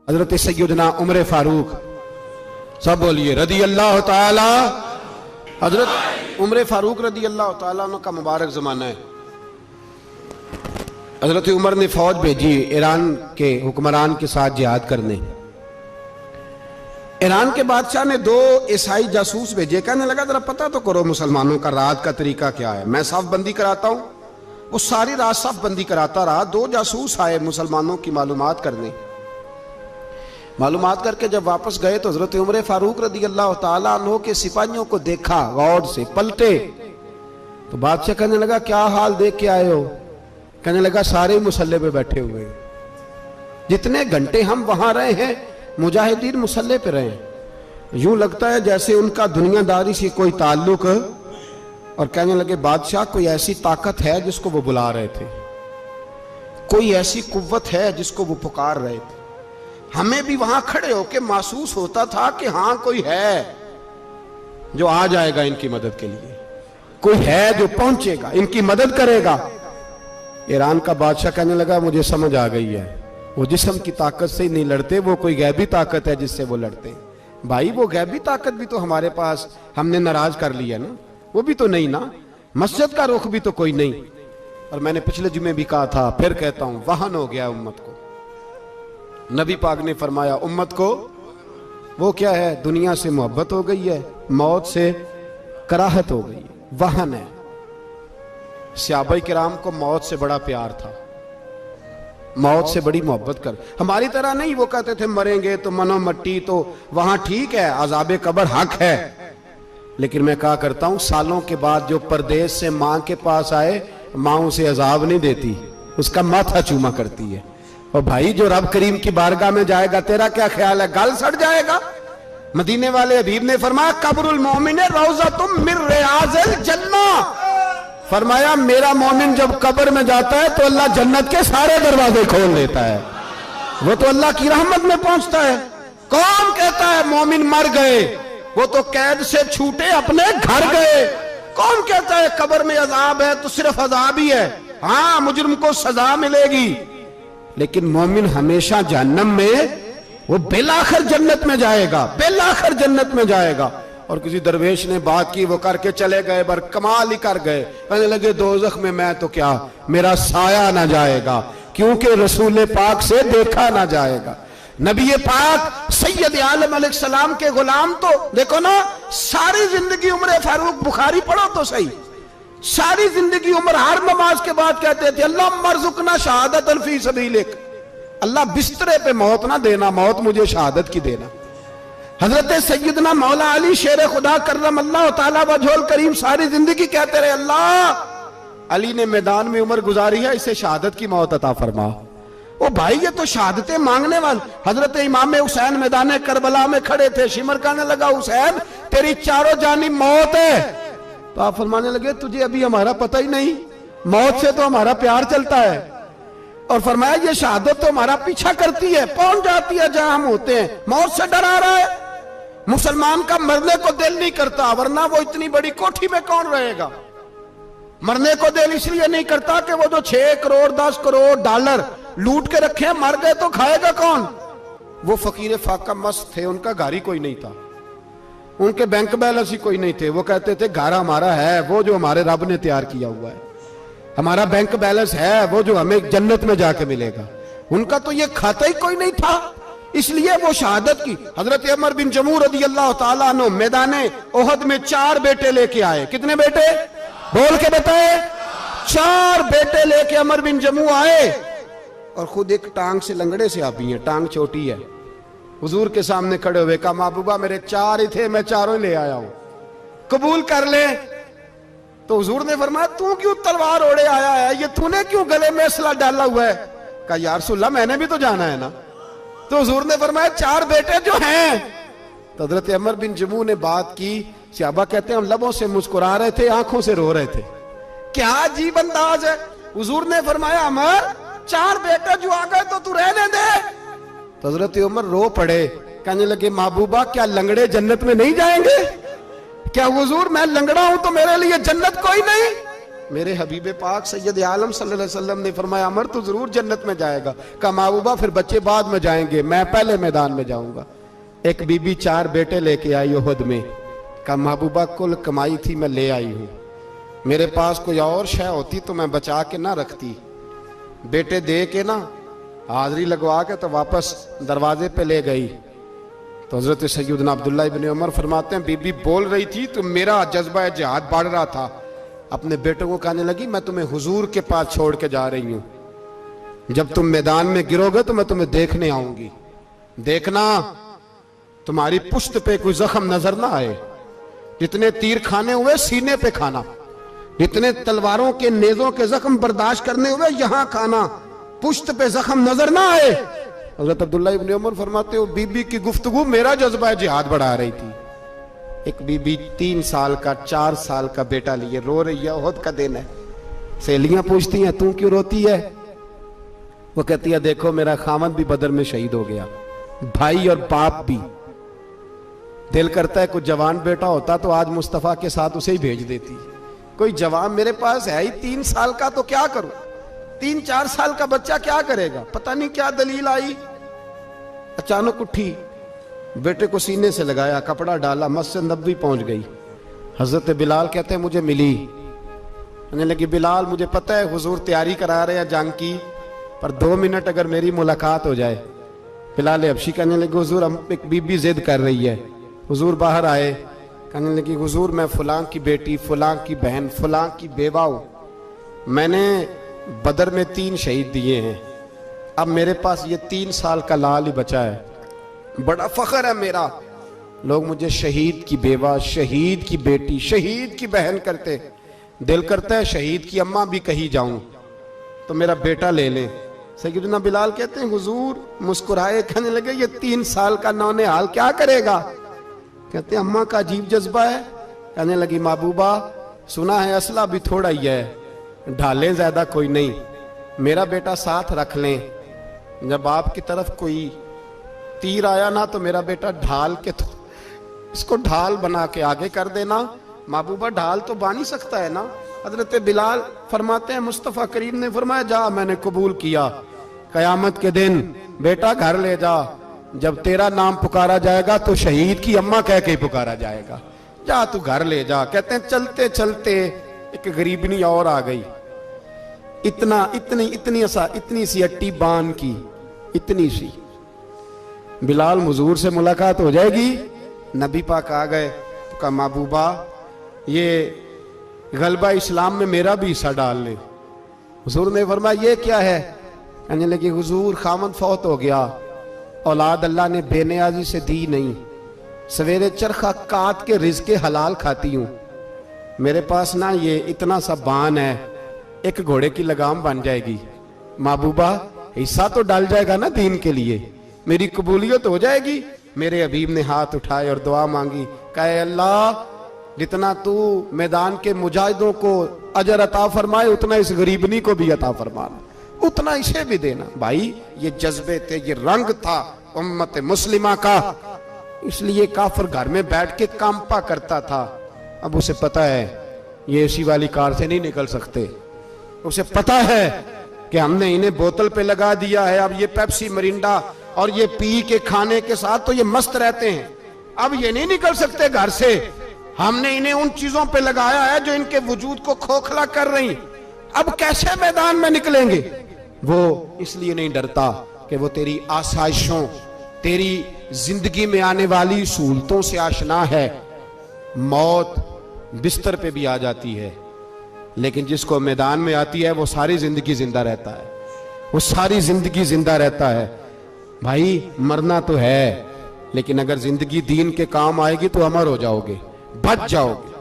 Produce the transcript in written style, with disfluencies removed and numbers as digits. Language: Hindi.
हजरत सैयदना उमर फारूक, सब बोलिए रदी अल्लाह ताला। हजरत उमर फारूक रदी अल्लाह ताला का मुबारक ज़माना है। हजरत उमर ने फौज भेजी ईरान के हुक्मरान के साथ जिहाद करने। ईरान के बादशाह ने 2 ईसाई जासूस भेजे, कहने लगा जरा पता तो करो मुसलमानों का रात का तरीका क्या है, मैं साफ बंदी कराता हूं। वो सारी रात साफ बंदी कराता रहा। 2 जासूस आए मुसलमानों की मालूमात करने। मालूमात करके जब वापस गए तो हजरत उमर फारूक रदी अल्लाह ताला अन्हो के सिपाहियों को देखा, गौर से पलटे तो बादशाह कहने लगा क्या हाल देख के आए हो? कहने लगा सारे मुसल्ले पे बैठे हुए हैं, जितने घंटे हम वहां रहे हैं मुजाहिदीन मुसल्ले पे रहे, यूं लगता है जैसे उनका दुनियादारी से कोई ताल्लुक। और कहने लगे बादशाह कोई ऐसी ताकत है जिसको वो बुला रहे थे, कोई ऐसी कुव्वत है जिसको वो पुकार रहे थे। हमें भी वहां खड़े होकर महसूस होता था कि हां कोई है जो आ जाएगा इनकी मदद के लिए, कोई है जो पहुंचेगा इनकी मदद करेगा। ईरान का बादशाह कहने लगा मुझे समझ आ गई है, वो जिस्म की ताकत से ही नहीं लड़ते, वो कोई गैबी ताकत है जिससे वो लड़ते। भाई वो गैबी ताकत भी तो हमारे पास हमने नाराज कर लिया ना, वो भी तो नहीं ना, मस्जिद का रुख भी तो कोई नहीं। और मैंने पिछले जुमे भी कहा था, फिर कहता हूं, वाहन हो गया उम्मत को। नबी पाक ने फरमाया उम्मत को वो क्या है, दुनिया से मोहब्बत हो गई है, मौत से कराहत हो गई है, वाहन है। सहाबा किराम को मौत से बड़ा प्यार था, मौत से बड़ी मोहब्बत कर। हमारी तरह नहीं, वो कहते थे मरेंगे तो मनो मट्टी, तो वहां ठीक है, अजाबे कब्र हक है। लेकिन मैं कहा करता हूं सालों के बाद जो परदेश से मां के पास आए, मां उसे अजाब नहीं देती, उसका माथा चूमा करती है। और भाई जो रब करीम की बारगाह में जाएगा, तेरा क्या ख्याल है, गल सड़ जाएगा? मदीने वाले हबीब ने फरमाया कब्रुल मोमिन रौज़तुम मिन रियाज़िल जन्ना। फरमाया मेरा मोमिन जब कब्र में जाता है तो अल्लाह जन्नत के सारे दरवाजे खोल देता है, वो तो अल्लाह की रहमत में पहुंचता है। कौन कहता है मोमिन मर गए, वो तो कैद से छूटे अपने घर गए। कौन कहता है कब्र में अजाब है तो सिर्फ अजाब ही है, हाँ मुजरिम को सजा मिलेगी, लेकिन मोमिन हमेशा जहन्नम में, वो बेलाखिर जन्नत में जाएगा, बेलाखिर जन्नत में जाएगा। और किसी दरवेश ने बात की, वो करके चले गए, बर कमाल ही कर गए, कहने लगे दोज़ख में मैं तो क्या, मेरा साया ना जाएगा, क्योंकि रसूल पाक से देखा ना जाएगा। नबी पाक सैयद आलम अलैहिस्सलाम के गुलाम तो देखो ना, सारी जिंदगी उमर फारूक, बुखारी पढ़ो तो सही, सारी जिंदगी उम्र हर नमाज के बाद कहते थे अल्लाह मरजुकना शहादतन फी सबीलिक, अल्लाह बिस्तरे पे मौत ना देना, मौत मुझे शहादत की देना। हजरत सैयदना मौला अली शेर खुदा करम अल्लाह ताला वजहुल करीम सारी जिंदगी कहते रहे अल्लाह अली ने मैदान में उम्र गुजारी है, इसे शहादत की मौत अता फरमा। ओ भाई ये तो शहादतें मांगने वाले। हजरत इमाम हुसैन मैदान करबला में खड़े थे, शिमर कहने लगा हुसैन तेरी चारों जानिब मौत है, तो आप फरमाने लगे तुझे अभी हमारा पता ही नहीं, मौत से तो हमारा प्यार चलता है। और फरमाया ये शहादत तो हमारा पीछा करती है, पहुंच जाती है जहां हम होते हैं, मौत से डरा रहा है। मुसलमान का मरने को दिल नहीं करता, वरना वो इतनी बड़ी कोठी में कौन रहेगा। मरने को दिल इसलिए नहीं करता कि वो जो 6 करोड़ 10 करोड़ डॉलर लूट के रखे, मर गए तो खाएगा कौन। वो फकीर फाका मस्त थे, उनका घर ही कोई नहीं था, उनके बैंक बैलेंस ही कोई नहीं थे। वो कहते थे घर हमारा है वो जो हमारे रब ने तैयार किया हुआ है, हमारा बैंक बैलेंस है वो जो हमें जन्नत में जाके मिलेगा। उनका तो ये खाता ही कोई नहीं था, इसलिए वो शहादत की। हजरत उमर बिन जमू रदी अल्लाह ताला अन्हु मैदाने ओहद में 4 बेटे लेके आए। कितने बेटे बोल के बताए? 4 बेटे लेके उमर बिन जमू आए, और खुद एक टांग से लंगड़े से आप ही हैं, टांग छोटी है। हुजूर के सामने खड़े हुए कहा महबूबा मेरे 4 ही थे, मैं 4 ले आया हूं, कबूल कर ले। तो हुजूर ने फरमाया तू क्यों तलवार ओढ़े आया है, ये तूने क्यों गले में असला डाला हुआ है? कहा या रसूलल्लाह मैंने भी तो जाना है ना। तो हुजूर ने फरमाया 4 बेटे जो हैं। तो हजरत उमर बिन जमू ने बात की, सहाबा कहते हैं हम लबों से मुस्कुरा रहे थे, आंखों से रो रहे थे, क्या अजीब अंदाज है। हुजूर ने फरमाया उमर 4 बेटे जो आ गए तो तू रहने दे। तो हजरत उमर रो पड़े, कहने लगे महबूबा क्या लंगड़े जन्नत में नहीं जाएंगे? क्या हुजूर मैं लंगड़ा हूं तो मेरे लिए जन्नत कोई नहीं? मेरे हबीब पाक सैयद आलम सल्लल्लाहु अलैहि वसल्लम ने फरमाया अमर तो जरूर जन्नत में जाएगा। कहा महबूबा फिर बच्चे बाद में जाएंगे, मैं पहले मैदान में जाऊंगा। एक बीबी 4 बेटे लेके आई उहद में। कहा महबूबा कुल कमाई थी मैं ले आई हूं, मेरे पास कोई और शय होती तो मैं बचा के ना रखती। बेटे दे के ना हाजिरी लगवा के तो वापस दरवाजे पे ले गई। तो हजरत सैयदना अब्दुल्ला इब्न उमर फरमाते हैं बीबी बोल रही थी तो मेरा जज्बा जिहाद बढ़ रहा था। अपने बेटों को कहने लगी मैं तुम्हें हुजूर के पास छोड़ के जा रही हूं, जब तुम मैदान में गिरोगे तो मैं तुम्हें देखने आऊंगी, देखना तुम्हारी पुश्त पे कोई जख्म नजर ना आए। जितने तीर खाने हुए सीने पे खाना, जितने तलवारों के नेजों के जख्म बर्दाश्त करने हुए यहां खाना, पुश्त पे जख्म नजर ना आए। हजरत अब्दुल्ला इब्न उमर फरमाते हो बीबी की गुफ्तगू मेरा जज्बा जिहाद बढ़ा रही थी। एक बीबी 3 साल का 4 साल का बेटा लिए रो रही है, ओहद का दिन है। सहेलियां पूछती हैं तू क्यों रोती है? वो कहती है देखो मेरा खामद भी बदर में शहीद हो गया, भाई और बाप भी। दिल करता है कोई जवान बेटा होता तो आज मुस्तफा के साथ उसे ही भेज देती। कोई जवान मेरे पास है ही 3 साल का तो क्या करूं, 3-4 साल का बच्चा क्या करेगा? पता नहीं क्या दलील आई, अचानक उठी, बेटे को सीने से लगाया, कपड़ा डाला, मस्जिद नबवी पहुंच गई। हजरत बिलाल कहते हैं मुझे मिली, कहने लगी बिलाल मुझे पता है हुजूर तैयारी करा रहे हैं जंग की, पर 2 मिनट अगर मेरी मुलाकात हो जाए। बिलाल हबशी कहने लगे हुजूर हम एक बीबी जिद कर रही है। हुजूर बाहर आए, कहने लगी हुजूर मैं फलां की बेटी, फलां की बहन, फलां की बेवा हूं, मैंने बदर में 3 शहीद दिए हैं, अब मेरे पास ये 3 साल का लाल ही बचा है, बड़ा फख्र है मेरा। लोग मुझे शहीद की बेवा, शहीद की बेटी, शहीद की बहन करते, दिल करता है शहीद की अम्मा भी कहीं जाऊं तो मेरा बेटा ले लें। सैयदना बिलाल कहते हैं हुजूर मुस्कुराए, कहने लगे ये 3 साल का नौनिहाल क्या करेगा? कहते हैं अम्मा का अजीब जज्बा है। कहने लगी महबूबा सुना है असला भी थोड़ा ही है, ढालें ज्यादा कोई नहीं, मेरा बेटा साथ रख लें, जब आपकी तरफ कोई तीर आया ना तो मेरा बेटा ढाल के तो इसको ढाल बना के आगे कर देना। महबूबा ढाल तो बन ही सकता है ना। हजरत बिलाल फरमाते हैं मुस्तफ़ा करीम ने फरमाया जा मैंने कबूल किया, कयामत के दिन बेटा घर ले जा, जब तेरा नाम पुकारा जाएगा तो शहीद की अम्मा कह के पुकारा जाएगा, जा तू घर ले जा। कहते हैं चलते चलते एक गरीबनी और आ गई, इतनी सी अट्टी बान की, इतनी सी। बिलाल हुजूर से मुलाकात हो जाएगी, नबी पाक आ गए तो कहा महबूबा ये गलबा इस्लाम में मेरा भी हिस्सा डाल ले। हुजूर ने फरमाया ये क्या है? कहने लगी हुजूर खामद फौत हो गया, औलाद अल्लाह ने बेनियाजी से दी नहीं, सवेरे चरखा काट के रिज़्क़ हलाल खाती हूँ, मेरे पास ना ये इतना सा बान है, एक घोड़े की लगाम बन जाएगी, महबूबा हिस्सा तो डाल जाएगा ना दीन के लिए, मेरी कबूलियत हो जाएगी। मेरे हबीब ने हाथ उठाए और दुआ मांगी, कहे अल्लाह जितना तू मैदान के मुजाहिदों को अजर अता फरमाए उतना इस गरीबनी को भी अता फरमाना, उतना इसे भी देना। भाई ये जज्बे थे, ये रंग था उम्मत मुस्लिमा का, इसलिए काफिर घर में बैठ के कांपा करता था। अब उसे पता है ये एसी वाली कार से नहीं निकल सकते, उसे पता है कि हमने इन्हें बोतल पे लगा दिया है, अब ये पेप्सी मरिंडा और ये पी के खाने के साथ तो ये मस्त रहते हैं, अब ये नहीं निकल सकते घर से, हमने इन्हें उन चीजों पे लगाया है जो इनके वजूद को खोखला कर रही, अब कैसे मैदान में निकलेंगे? वो इसलिए नहीं डरता कि वो तेरी आसाइशों, तेरी जिंदगी में आने वाली सहूलतों से आशना है। मौत बिस्तर पे भी आ जाती है, लेकिन जिसको मैदान में आती है वो सारी जिंदगी जिंदा रहता है, वो सारी जिंदगी जिंदा रहता है। भाई मरना तो है, लेकिन अगर जिंदगी दीन के काम आएगी तो अमर हो जाओगे, बच जाओगे।